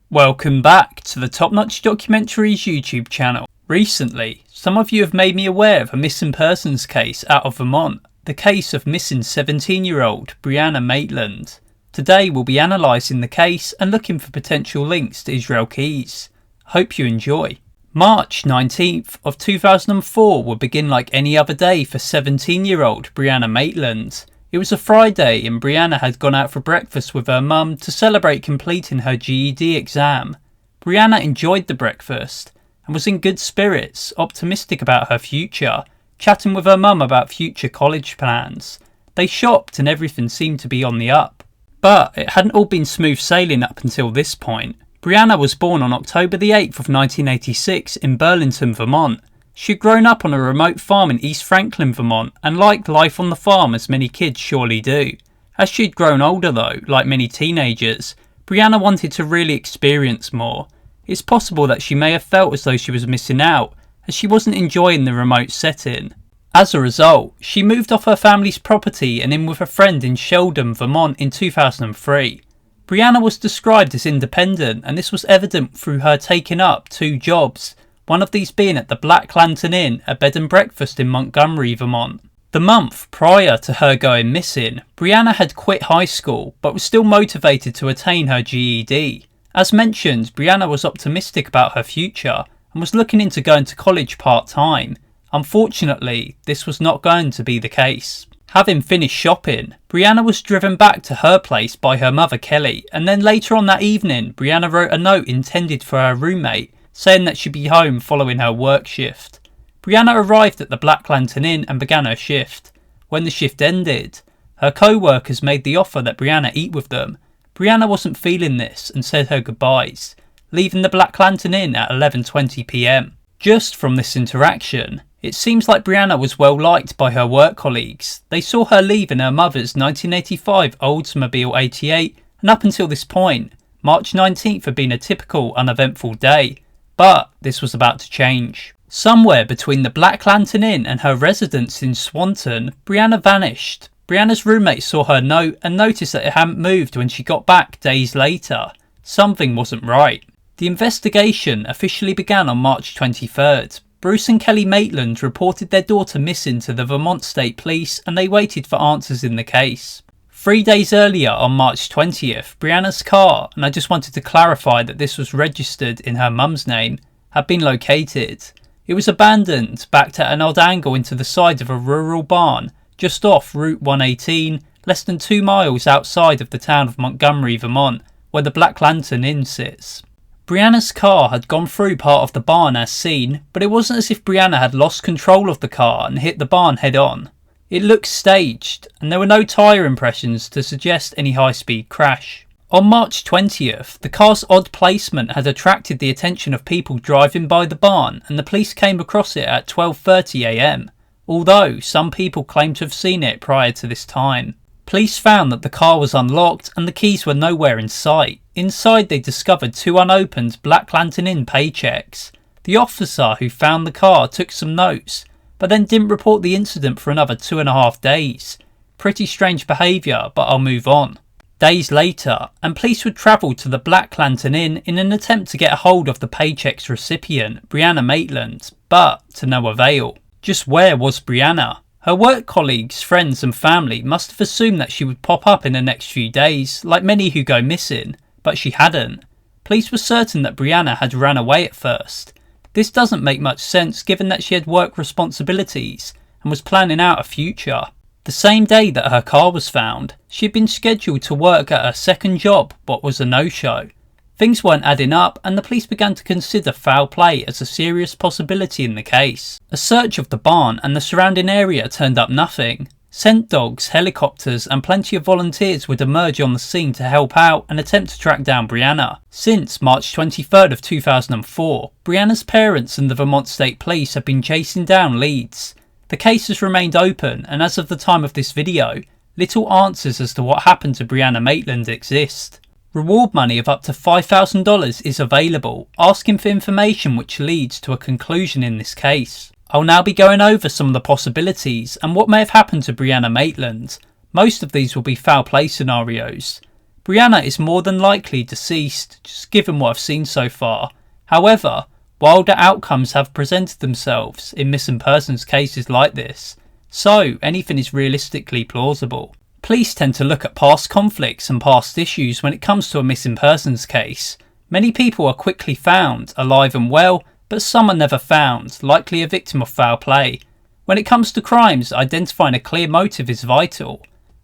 Welcome back to the Top Notch Documentaries YouTube channel. Recently, some of you have made me aware of a missing persons case out of Vermont, the case of missing 17-year-old Brianna Maitland. Today we'll be analysing the case and looking for potential links to Israel Keys. Hope you enjoy. March 19th of 2004 will begin like any other day for 17-year-old Brianna Maitland. It was a Friday and Brianna had gone out for breakfast with her mum to celebrate completing her GED exam. Brianna enjoyed the breakfast and was in good spirits, optimistic about her future, chatting with her mum about future college plans. They shopped and everything seemed to be on the up. But it hadn't all been smooth sailing up until this point. Brianna was born on October the 8th of 1986 in Burlington, Vermont. She had grown up on a remote farm in East Franklin, Vermont, and liked life on the farm as many kids surely do. As she had grown older though, like many teenagers, Brianna wanted to really experience more. It's possible that she may have felt as though she was missing out, as she wasn't enjoying the remote setting. As a result, she moved off her family's property and in with a friend in Sheldon, Vermont in 2003. Brianna was described as independent, and this was evident through her taking up 2 jobs. One of these being at the Black Lantern Inn, a bed and breakfast in Montgomery, Vermont. The month prior to her going missing, Brianna had quit high school but was still motivated to attain her GED. As mentioned, Brianna was optimistic about her future and was looking into going to college part-time. Unfortunately, this was not going to be the case. Having finished shopping, Brianna was driven back to her place by her mother Kelly, and then later on that evening, Brianna wrote a note intended for her roommate, saying that she'd be home following her work shift. Brianna arrived at the Black Lantern Inn and began her shift. When the shift ended, her co-workers made the offer that Brianna eat with them. Brianna wasn't feeling this and said her goodbyes, leaving the Black Lantern Inn at 11:20 p.m. Just from this interaction, it seems like Brianna was well liked by her work colleagues. They saw her leave in her mother's 1985 Oldsmobile 88, and up until this point, March 19th had been a typical uneventful day. But this was about to change. Somewhere between the Black Lantern Inn and her residence in Swanton, Brianna vanished. Brianna's roommate saw her note and noticed that it hadn't moved when she got back days later. Something wasn't right. The investigation officially began on March 23rd. Bruce and Kelly Maitland reported their daughter missing to the Vermont State Police, and they waited for answers in the case. 3 days earlier, on March 20th, Brianna's car, and I just wanted to clarify that this was registered in her mum's name, had been located. It was abandoned, backed at an odd angle into the side of a rural barn, just off Route 118, less than 2 miles outside of the town of Montgomery, Vermont, where the Black Lantern Inn sits. Brianna's car had gone through part of the barn as seen, but it wasn't as if Brianna had lost control of the car and hit the barn head on. It looked staged, and there were no tyre impressions to suggest any high-speed crash. On March 20th, the car's odd placement had attracted the attention of people driving by the barn, and the police came across it at 12:30 a.m, although some people claimed to have seen it prior to this time. Police found that the car was unlocked and the keys were nowhere in sight. Inside they discovered 2 unopened Black Lantern Inn paychecks. The officer who found the car took some notes, but then didn't report the incident for another 2.5 days. Pretty strange behaviour, but I'll move on. Days later, and police would travel to the Black Lantern Inn in an attempt to get a hold of the paycheck's recipient, Brianna Maitland, but to no avail. Just where was Brianna? Her work colleagues, friends and family must have assumed that she would pop up in the next few days, like many who go missing, but she hadn't. Police were certain that Brianna had ran away at first. This doesn't make much sense given that she had work responsibilities and was planning out a future. The same day that her car was found, she had been scheduled to work at her second job but was a no-show. Things weren't adding up and the police began to consider foul play as a serious possibility in the case. A search of the barn and the surrounding area turned up nothing. Scent dogs, helicopters and plenty of volunteers would emerge on the scene to help out and attempt to track down Brianna. Since March 23rd of 2004, Brianna's parents and the Vermont State Police have been chasing down leads. The case has remained open, and as of the time of this video, little answers as to what happened to Brianna Maitland exist. Reward money of up to $5,000 is available, asking for information which leads to a conclusion in this case. I'll now be going over some of the possibilities and what may have happened to Brianna Maitland. Most of these will be foul play scenarios. Brianna is more than likely deceased, just given what I've seen so far. However, wilder outcomes have presented themselves in missing persons cases like this, so anything is realistically plausible. Police tend to look at past conflicts and past issues when it comes to a missing persons case. Many people are quickly found, alive and well, but some are never found, likely a victim of foul play. When it comes to crimes, identifying a clear motive is vital.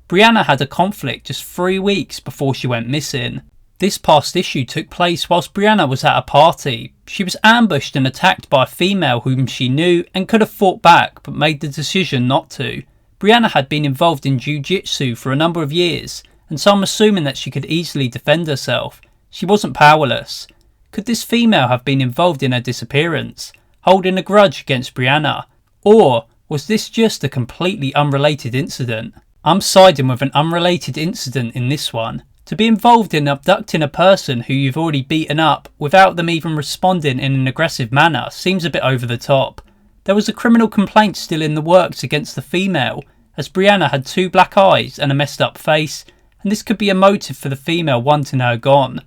Brianna had a conflict just 3 weeks before she went missing. This past issue took place whilst Brianna was at a party. She was ambushed and attacked by a female whom she knew and could have fought back but made the decision not to. Brianna had been involved in jiu-jitsu for a number of years, and so I'm assuming that she could easily defend herself. She wasn't powerless. Could this female have been involved in her disappearance, holding a grudge against Brianna? Or was this just a completely unrelated incident? I'm siding with an unrelated incident in this one. To be involved in abducting a person who you've already beaten up without them even responding in an aggressive manner seems a bit over the top. There was a criminal complaint still in the works against the female, as Brianna had 2 black eyes and a messed up face, and this could be a motive for the female wanting her gone.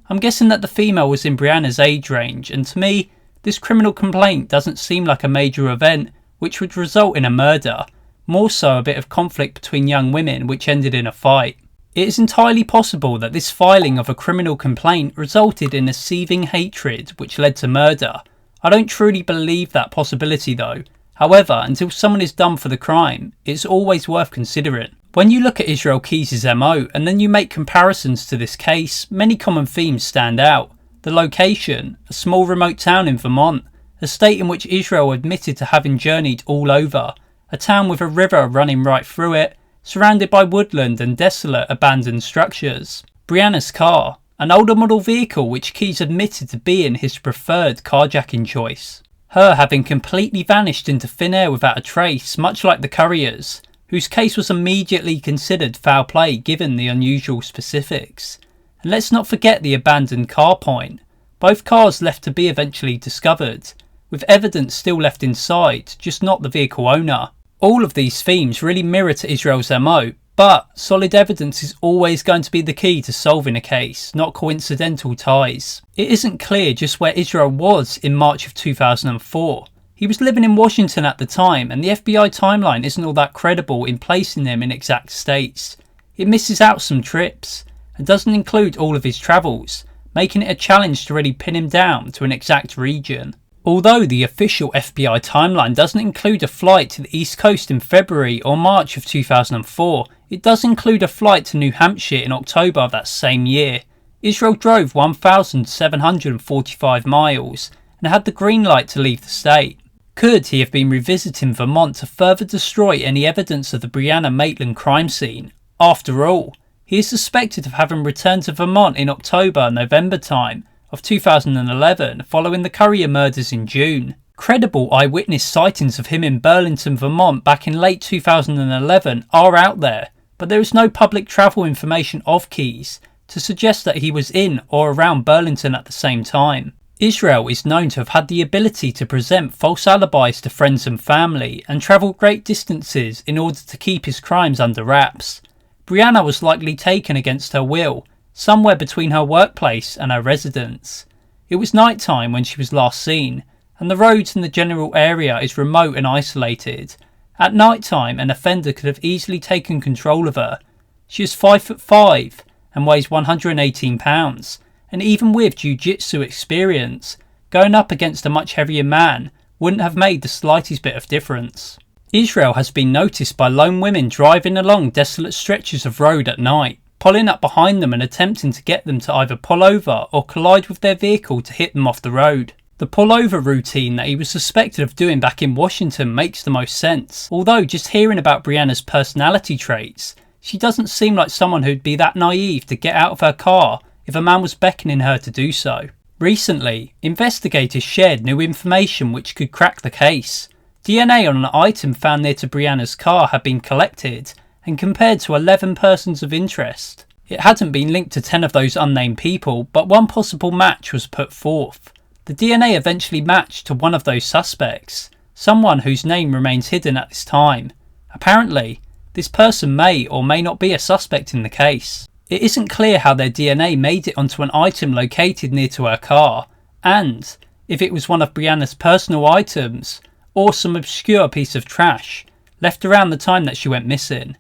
I'm guessing that the female was in Brianna's age range, and to me, this criminal complaint doesn't seem like a major event which would result in a murder, more so a bit of conflict between young women which ended in a fight. It is entirely possible that this filing of a criminal complaint resulted in a seething hatred which led to murder. I don't truly believe that possibility though. However, until someone is done for the crime, it's always worth considering. When you look at Israel Keys' MO and then you make comparisons to this case, many common themes stand out. The location, a small remote town in Vermont, a state in which Israel admitted to having journeyed all over, a town with a river running right through it, surrounded by woodland and desolate abandoned structures. Brianna's car, an older model vehicle which Keys admitted to being his preferred carjacking choice. Her having completely vanished into thin air without a trace, much like the couriers, whose case was immediately considered foul play given the unusual specifics. And let's not forget the abandoned car point. Both cars left to be eventually discovered, with evidence still left inside, just not the vehicle owner. All of these themes really mirror to Israel's MO, but solid evidence is always going to be the key to solving a case, not coincidental ties. It isn't clear just where Israel was in March of 2004. He was living in Washington at the time, and the FBI timeline isn't all that credible in placing him in exact states. It misses out some trips, and doesn't include all of his travels, making it a challenge to really pin him down to an exact region. Although the official FBI timeline doesn't include a flight to the East Coast in February or March of 2004, it does include a flight to New Hampshire in October of that same year. Israel drove 1,745 miles and had the green light to leave the state. Could he have been revisiting Vermont to further destroy any evidence of the Brianna Maitland crime scene? After all, he is suspected of having returned to Vermont in October-November time of 2011 following the Courier murders in June. Credible eyewitness sightings of him in Burlington, Vermont back in late 2011 are out there, but there is no public travel information of Keys to suggest that he was in or around Burlington at the same time. Israel is known to have had the ability to present false alibis to friends and family and travel great distances in order to keep his crimes under wraps. Brianna was likely taken against her will, somewhere between her workplace and her residence. It was night time when she was last seen, and the roads in the general area is remote and isolated. At night time, an offender could have easily taken control of her. She is 5'5" and weighs 118 pounds, and even with jiu-jitsu experience, going up against a much heavier man wouldn't have made the slightest bit of difference. Israel has been noticed by lone women driving along desolate stretches of road at night, pulling up behind them and attempting to get them to either pull over or collide with their vehicle to hit them off the road. The pull-over routine that he was suspected of doing back in Washington makes the most sense, although just hearing about Brianna's personality traits, she doesn't seem like someone who'd be that naive to get out of her car if a man was beckoning her to do so. Recently, investigators shared new information which could crack the case. DNA on an item found near to Brianna's car had been collected and compared to 11 persons of interest. It hadn't been linked to 10 of those unnamed people, but one possible match was put forth. The DNA eventually matched to one of those suspects, someone whose name remains hidden at this time. Apparently, this person may or may not be a suspect in the case. It isn't clear how their DNA made it onto an item located near to her car, and if it was one of Brianna's personal items or some obscure piece of trash left around the time that she went missing.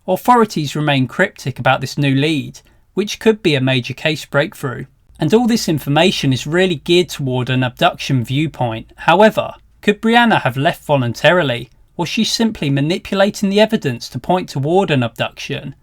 Authorities remain cryptic about this new lead, which could be a major case breakthrough. And all this information is really geared toward an abduction viewpoint. However, could Brianna have left voluntarily, or was she simply manipulating the evidence to point toward an abduction?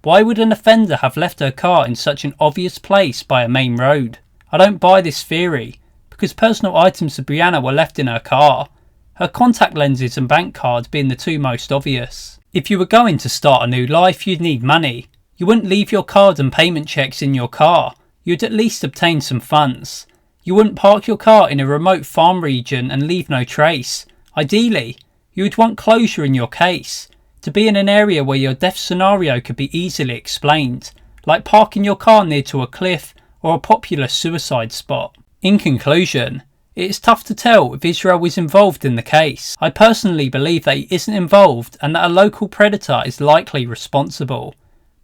Why would an offender have left her car in such an obvious place by a main road? I don't buy this theory, because personal items of Brianna were left in her car, her contact lenses and bank card being the two most obvious. If you were going to start a new life, you'd need money. You wouldn't leave your card and payment checks in your car. You'd at least obtain some funds. You wouldn't park your car in a remote farm region and leave no trace. Ideally, you would want closure in your case, to be in an area where your death scenario could be easily explained, like parking your car near to a cliff or a popular suicide spot. In conclusion, it is tough to tell if Israel is involved in the case. I personally believe that he isn't involved and that a local predator is likely responsible.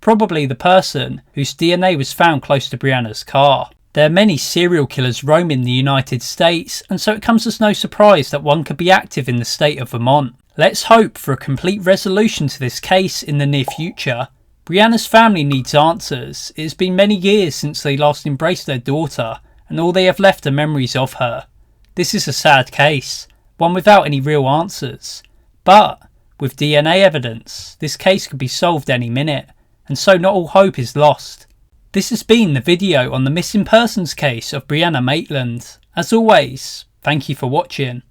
Probably the person whose DNA was found close to Brianna's car. There are many serial killers roaming the United States, and so it comes as no surprise that one could be active in the state of Vermont. Let's hope for a complete resolution to this case in the near future. Brianna's family needs answers. It has been many years since they last embraced their daughter, and all they have left are memories of her. This is a sad case, one without any real answers. But with DNA evidence, this case could be solved any minute, and so not all hope is lost. This has been the video on the missing persons case of Brianna Maitland. As always, thank you for watching.